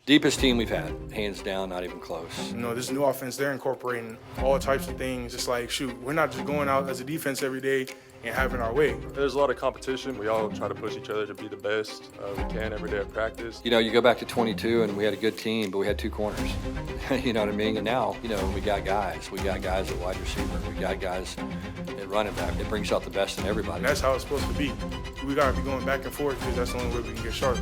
Deepest team we've had, hands down, not even close. You know, this new offense, they're incorporating all types of things. It's like, shoot, we're not just going out as a defense every day and having our way. There's a lot of competition. We all try to push each other to be the best we can every day at practice. You know, you go back to 22 and we had a good team, but we had two corners. You know what I mean? And now, you know, we got guys. We got guys at wide receiver. We got guys at running back. It brings out the best in everybody. And that's how it's supposed to be. We got to be going back and forth because that's the only way we can get sharp.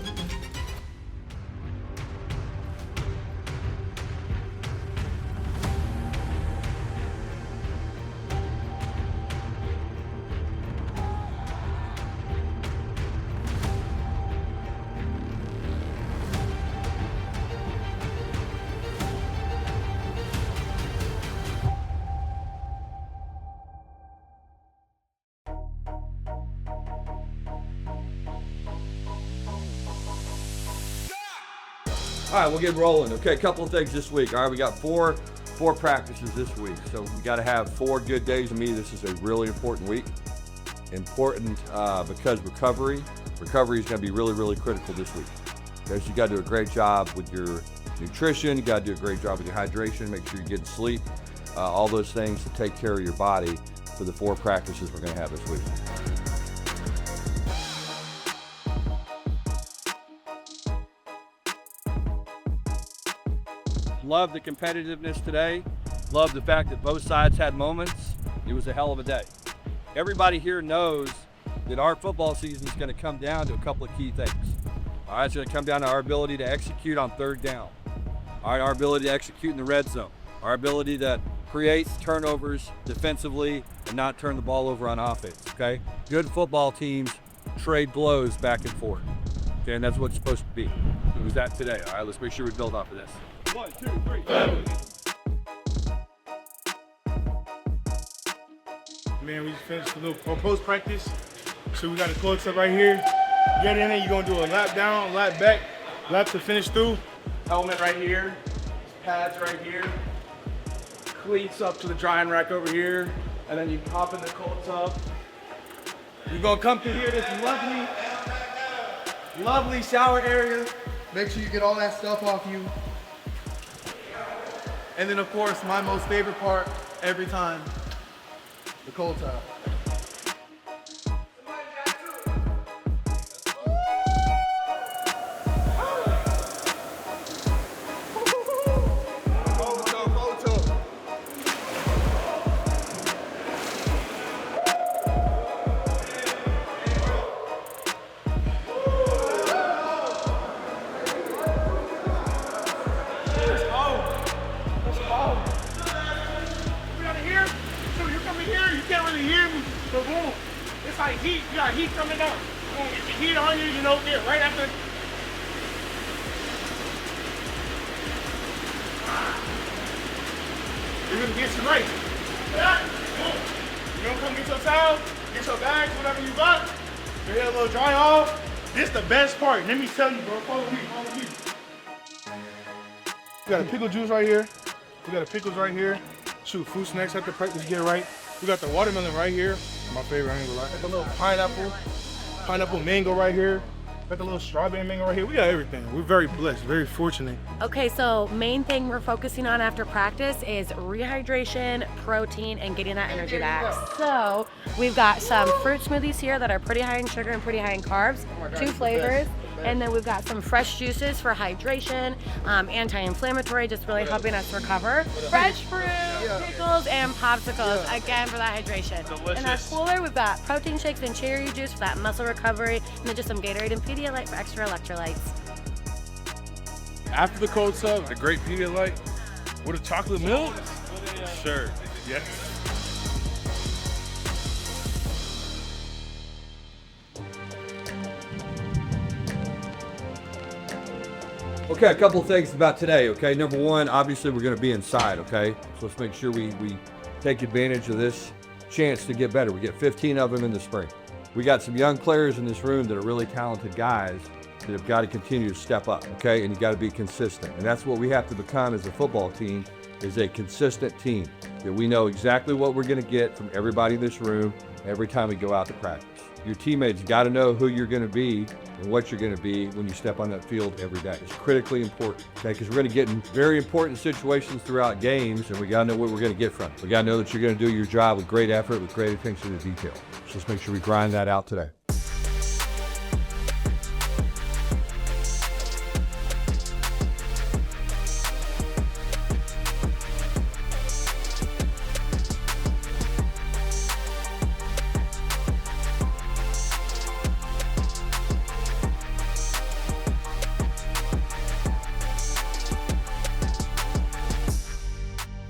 All right, we'll get rolling. Okay, a couple of things this week. All right, we got four practices this week. So we got to have 4 good days. To me, this is a really important week. Important because recovery is going to be really, really critical this week. Okay, so you got to do a great job with your nutrition. You got to do a great job with your hydration. Make sure you're getting sleep. All those things to take care of your body for the 4 practices we're going to have this week. Love the competitiveness today. Love the fact that both sides had moments. It was a hell of a day. Everybody here knows that our football season is going to come down to a couple of key things. All right, it's going to come down to our ability to execute on 3rd down. All right, our ability to execute in the red zone. Our ability to create turnovers defensively and not turn the ball over on offense, okay? Good football teams trade blows back and forth, okay, and that's what it's supposed to be. It was that today. All right, let's make sure we build off of this. 1, 2, 3, family. Man, we just finished a little post practice. So we got the close up right here. Get in there, you're gonna do a lap down, lap back, lap to finish through. Helmet right here, pads right here, cleats up to the drying rack over here, and then you hop in the cold tub. You're gonna come through here, this lovely shower area. Make sure you get all that stuff off you. And then, of course, my most favorite part every time, the cold tub. It's like heat, you got heat coming up. You're gonna get the heat on you, you know, get right after. You're gonna get you right. Boom. You're gonna come get your towel, get your bags, whatever you got. Your hair a little dry off. This the best part. Let me tell you, bro. Follow me, follow me. We got a pickle juice right here. We got a pickles right here. Shoot, fruit snacks at the practice, get right. We got the watermelon right here. My favorite, I ain't gonna lie. Got the little pineapple mango right here. Got the little strawberry mango right here. We got everything. We're very blessed, very fortunate. Okay, so main thing we're focusing on after practice is rehydration, protein, and getting that energy back. So we've got some fruit smoothies here that are pretty high in sugar and pretty high in carbs, 2 flavors. And then we've got some fresh juices for hydration, anti-inflammatory, just really helping us recover. Fresh fruit, pickles, and popsicles, again for that hydration. Delicious. In our cooler, we've got protein shakes and cherry juice for that muscle recovery, and then just some Gatorade and Pedialyte for extra electrolytes. After the cold tub, a great Pedialyte with a chocolate milk? Sure, yes. Okay, a couple of things about today, okay? Number one, obviously we're going to be inside, okay? So let's make sure we take advantage of this chance to get better. We get 15 of them in the spring. We got some young players in this room that are really talented guys that have got to continue to step up, okay? And you got to be consistent. And that's what we have to become as a football team, is a consistent team. That we know exactly what we're going to get from everybody in this room every time we go out to practice. Your teammates got to know who you're going to be and what you're going to be when you step on that field every day. It's critically important, okay? Because we're going to get in very important situations throughout games, and we got to know what we're going to get from it. We got to know that you're going to do your job with great effort, with great attention to detail. So let's make sure we grind that out today.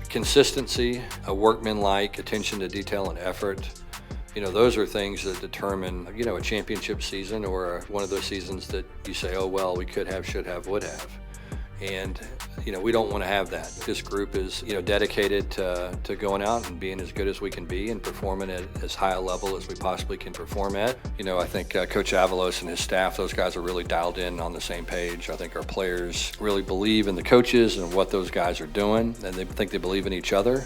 Consistency, a workmanlike attention to detail and effort, those are things that determine, a championship season or one of those seasons that you say, oh, well, we could have, should have, would have. And, we don't want to have that. This group is, dedicated to going out and being as good as we can be and performing at as high a level as we possibly can perform at. I think Coach Avalos and his staff, those guys are really dialed in on the same page. I think our players really believe in the coaches and what those guys are doing, and they think they believe in each other.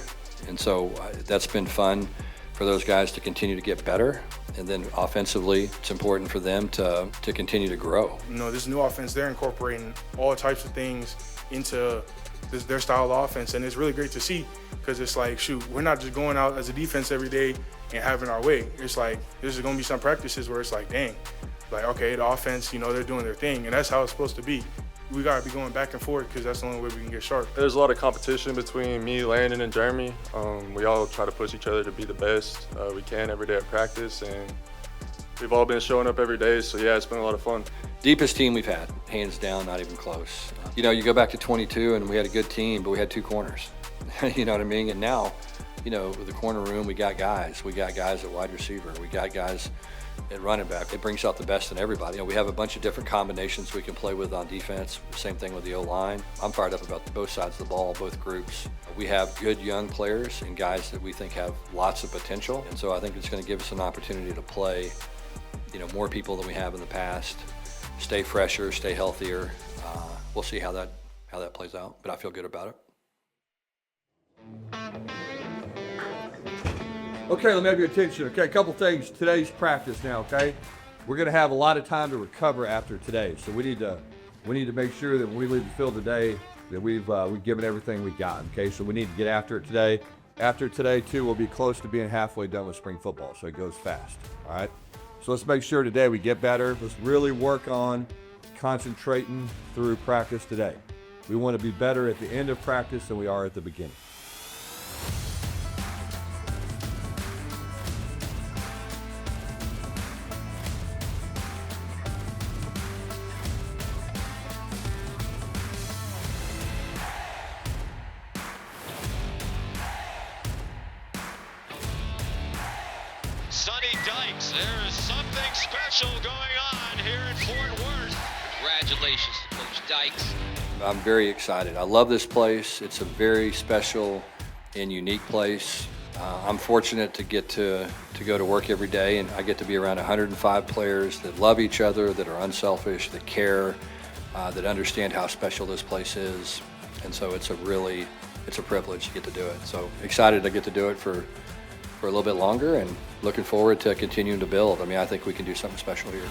And so that's been fun for those guys to continue to get better. And then offensively, it's important for them to continue to grow. This new offense, they're incorporating all types of things into their style of offense, and it's really great to see, because it's like, shoot, we're not just going out as a defense every day and having our way. It's like, there's going to be some practices where it's like, dang, like, okay, the offense, they're doing their thing, and that's how it's supposed to be. We got to be going back and forth, because that's the only way we can get sharp. There's a lot of competition between me, Landon, and Jeremy. We all try to push each other to be the best we can every day at practice, and we've all been showing up every day, so yeah, it's been a lot of fun. Deepest team we've had, hands down, not even close. You go back to 22 and we had a good team, but we had two corners. You know what I mean? And now, with the corner room, we got guys. We got guys at wide receiver. We got guys at running back. It brings out the best in everybody. We have a bunch of different combinations we can play with on defense. Same thing with the O-line. I'm fired up about both sides of the ball, both groups. We have good young players and guys that we think have lots of potential. And so I think it's going to give us an opportunity to play, more people than we have in the past, stay fresher, stay healthier. We'll see how that plays out, but I feel good about it. Okay, let me have your attention. Okay, a couple things. Today's practice now, okay? We're going to have a lot of time to recover after today, so we need to make sure that when we leave the field today that we've given everything we got, okay? So we need to get after it today. After today, too, we'll be close to being halfway done with spring football, so it goes fast, all right? So let's make sure today we get better. Let's really work on concentrating through practice today. We want to be better at the end of practice than we are at the beginning. Sonny Dykes, there is something special going on here in Fort Worth. Congratulations to Coach Dykes. I'm very excited. I love this place. It's a very special and unique place. I'm fortunate to get to go to work every day, and I get to be around 105 players that love each other, that are unselfish, that care, that understand how special this place is. And so it's a privilege to get to do it. So excited to get to do it for a little bit longer, and looking forward to continuing to build. I think we can do something special here.